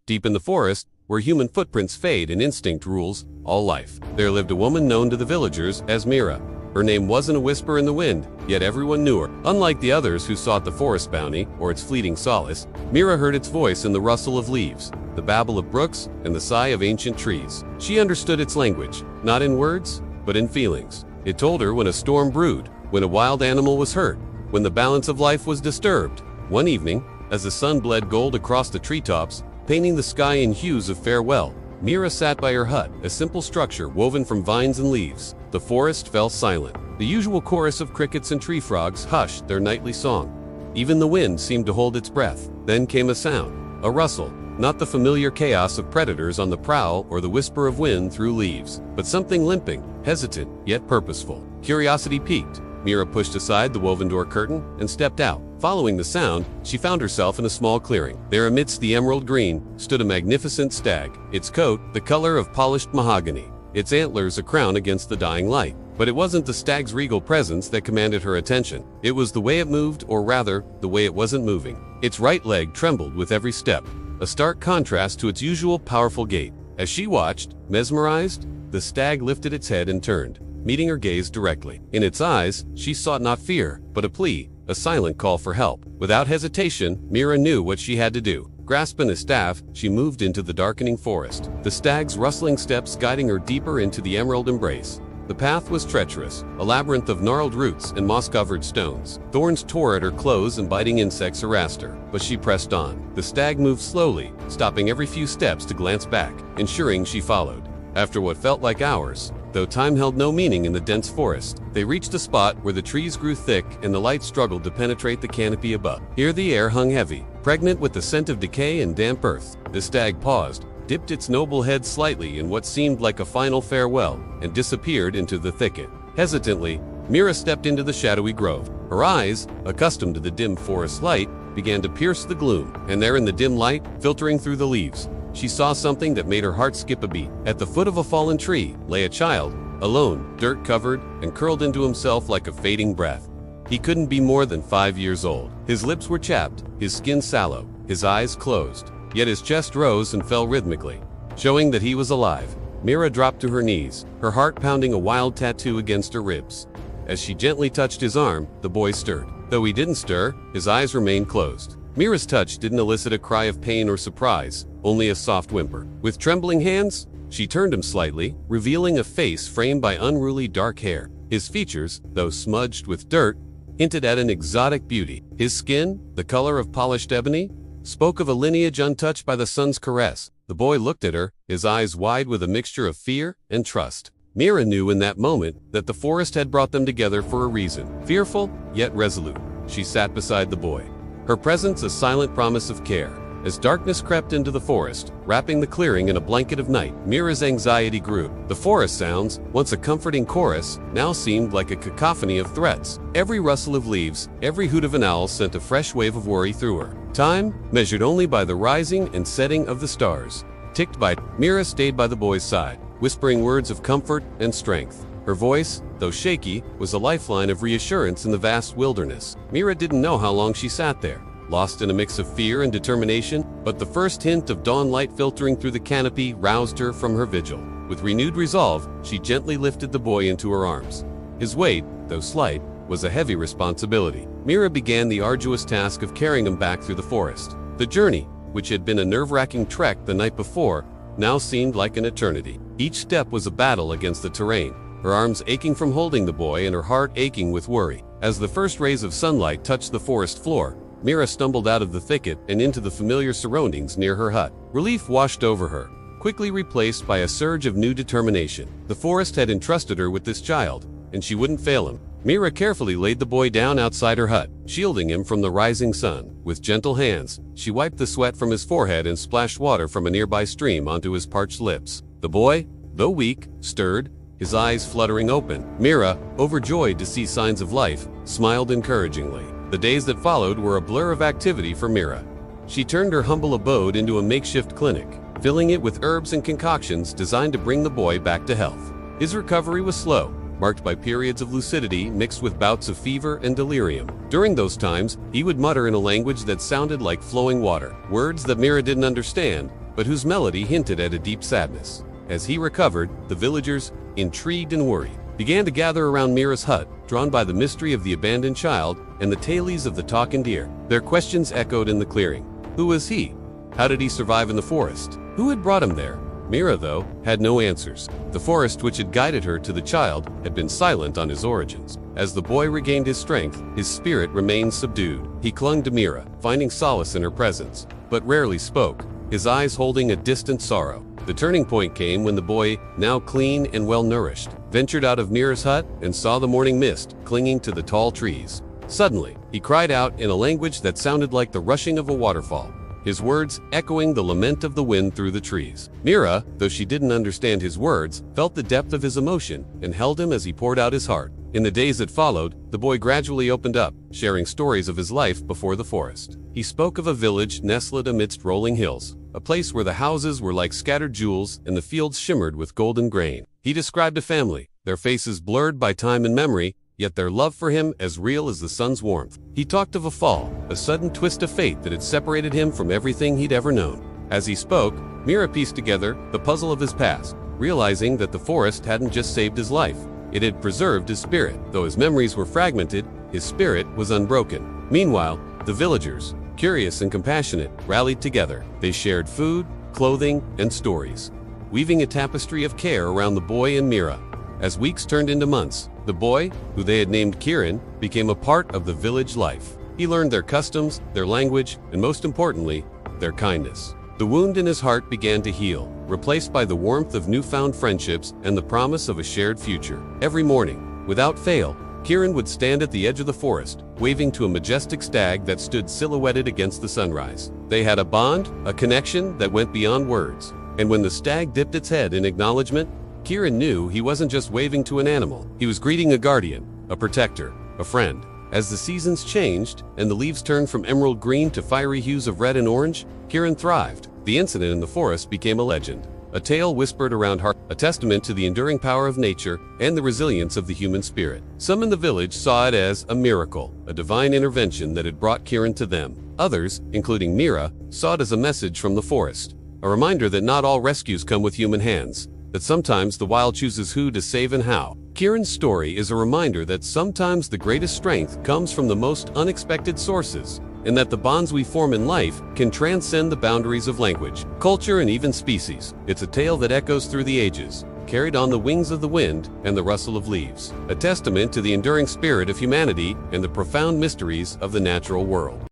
Deep in the forest, where human footprints fade and instinct rules all life, there lived a woman known to the villagers as Mira. Her name wasn't a whisper in the wind, yet everyone knew her. Unlike the others who sought the forest bounty or its fleeting solace, Mira heard its voice in the rustle of leaves, the babble of brooks, and the sigh of ancient trees. She understood its language, not in words, but in feelings. It told her when a storm brewed, when a wild animal was hurt, when the balance of life was disturbed. One evening, as the sun bled gold across the treetops, painting the sky in hues of farewell, Mira sat by her hut, a simple structure woven from vines and leaves. The forest fell silent. The usual chorus of crickets and tree frogs hushed their nightly song. Even the wind seemed to hold its breath. Then came a sound, a rustle, not the familiar chaos of predators on the prowl or the whisper of wind through leaves, but something limping, hesitant, yet purposeful. Curiosity piqued. Mira pushed aside the woven door curtain and stepped out. Following the sound, she found herself in a small clearing. There amidst the emerald green stood a magnificent stag, its coat the color of polished mahogany, its antlers a crown against the dying light. But it wasn't the stag's regal presence that commanded her attention. It was the way it moved, or rather, the way it wasn't moving. Its right leg trembled with every step, a stark contrast to its usual powerful gait. As she watched, mesmerized, the stag lifted its head and turned, meeting her gaze directly. In its eyes, she sought not fear, but a plea, a silent call for help. Without hesitation, Mira knew what she had to do. Grasping a staff, she moved into the darkening forest, the stag's rustling steps guiding her deeper into the emerald embrace. The path was treacherous, a labyrinth of gnarled roots and moss-covered stones. Thorns tore at her clothes and biting insects harassed her, but she pressed on. The stag moved slowly, stopping every few steps to glance back, ensuring she followed. After what felt like hours, though time held no meaning in the dense forest, they reached a spot where the trees grew thick and the light struggled to penetrate the canopy above. Here the air hung heavy, pregnant with the scent of decay and damp earth. The stag paused, dipped its noble head slightly in what seemed like a final farewell, and disappeared into the thicket. Hesitantly, Mira stepped into the shadowy grove. Her eyes, accustomed to the dim forest light, began to pierce the gloom, and there in the dim light, filtering through the leaves, she saw something that made her heart skip a beat. At the foot of a fallen tree lay a child, alone, dirt-covered, and curled into himself like a fading breath. He couldn't be more than 5 years old. His lips were chapped, his skin sallow, his eyes closed, yet his chest rose and fell rhythmically, showing that he was alive. Mira dropped to her knees, her heart pounding a wild tattoo against her ribs. As she gently touched his arm, the boy stirred. Though he didn't stir, his eyes remained closed. Mira's touch didn't elicit a cry of pain or surprise, only a soft whimper. With trembling hands, she turned him slightly, revealing a face framed by unruly dark hair. His features, though smudged with dirt, hinted at an exotic beauty. His skin, the color of polished ebony, spoke of a lineage untouched by the sun's caress. The boy looked at her, his eyes wide with a mixture of fear and trust. Mira knew in that moment that the forest had brought them together for a reason. Fearful, yet resolute, she sat beside the boy, her presence a silent promise of care. As darkness crept into the forest, wrapping the clearing in a blanket of night, Mira's anxiety grew. The forest sounds, once a comforting chorus, now seemed like a cacophony of threats. Every rustle of leaves, every hoot of an owl sent a fresh wave of worry through her. Time, measured only by the rising and setting of the stars, ticked by. Mira stayed by the boy's side, whispering words of comfort and strength. Her voice, though shaky, was a lifeline of reassurance in the vast wilderness. Mira didn't know how long she sat there, lost in a mix of fear and determination, but the first hint of dawn light filtering through the canopy roused her from her vigil. With renewed resolve, she gently lifted the boy into her arms. His weight, though slight, was a heavy responsibility. Mira began the arduous task of carrying him back through the forest. The journey, which had been a nerve-wracking trek the night before, now seemed like an eternity. Each step was a battle against the terrain, her arms aching from holding the boy and her heart aching with worry. As the first rays of sunlight touched the forest floor, Mira stumbled out of the thicket and into the familiar surroundings near her hut. Relief washed over her, quickly replaced by a surge of new determination. The forest had entrusted her with this child, and she wouldn't fail him. Mira carefully laid the boy down outside her hut, shielding him from the rising sun. With gentle hands, she wiped the sweat from his forehead and splashed water from a nearby stream onto his parched lips. The boy, though weak, stirred, his eyes fluttering open. Mira, overjoyed to see signs of life, smiled encouragingly. The days that followed were a blur of activity for Mira. She turned her humble abode into a makeshift clinic, filling it with herbs and concoctions designed to bring the boy back to health. His recovery was slow, marked by periods of lucidity mixed with bouts of fever and delirium. During those times, he would mutter in a language that sounded like flowing water, words that Mira didn't understand, but whose melody hinted at a deep sadness. As he recovered, the villagers, intrigued and worried, began to gather around Mira's hut, drawn by the mystery of the abandoned child and the tales of the talking deer. Their questions echoed in the clearing. Who was he? How did he survive in the forest? Who had brought him there? Mira, though, had no answers. The forest which had guided her to the child had been silent on his origins. As the boy regained his strength, his spirit remained subdued. He clung to Mira, finding solace in her presence, but rarely spoke, his eyes holding a distant sorrow. The turning point came when the boy, now clean and well-nourished, ventured out of Mira's hut and saw the morning mist clinging to the tall trees. Suddenly, he cried out in a language that sounded like the rushing of a waterfall, his words echoing the lament of the wind through the trees. Mira, though she didn't understand his words, felt the depth of his emotion and held him as he poured out his heart. In the days that followed, the boy gradually opened up, sharing stories of his life before the forest. He spoke of a village nestled amidst rolling hills, a place where the houses were like scattered jewels and the fields shimmered with golden grain. He described a family, their faces blurred by time and memory, yet their love for him as real as the sun's warmth. He talked of a fall, a sudden twist of fate that had separated him from everything he'd ever known. As he spoke, Mira pieced together the puzzle of his past, realizing that the forest hadn't just saved his life, it had preserved his spirit. Though his memories were fragmented, his spirit was unbroken. Meanwhile, the villagers, curious and compassionate, rallied together. They shared food, clothing, and stories, weaving a tapestry of care around the boy and Mira. As weeks turned into months, the boy, who they had named Kieran, became a part of the village life. He learned their customs, their language, and most importantly, their kindness. The wound in his heart began to heal, replaced by the warmth of newfound friendships and the promise of a shared future. Every morning, without fail, Kieran would stand at the edge of the forest, waving to a majestic stag that stood silhouetted against the sunrise. They had a bond, a connection that went beyond words. And when the stag dipped its head in acknowledgement, Kieran knew he wasn't just waving to an animal. He was greeting a guardian, a protector, a friend. As the seasons changed and the leaves turned from emerald green to fiery hues of red and orange, Kieran thrived. The incident in the forest became a legend, a tale whispered around heart, a testament to the enduring power of nature and the resilience of the human spirit. Some in the village saw it as a miracle, a divine intervention that had brought Kieran to them. Others, including Mira, saw it as a message from the forest, a reminder that not all rescues come with human hands, that sometimes the wild chooses who to save and how. Kieran's story is a reminder that sometimes the greatest strength comes from the most unexpected sources, and that the bonds we form in life can transcend the boundaries of language, culture, and even species. It's a tale that echoes through the ages, carried on the wings of the wind and the rustle of leaves, a testament to the enduring spirit of humanity and the profound mysteries of the natural world.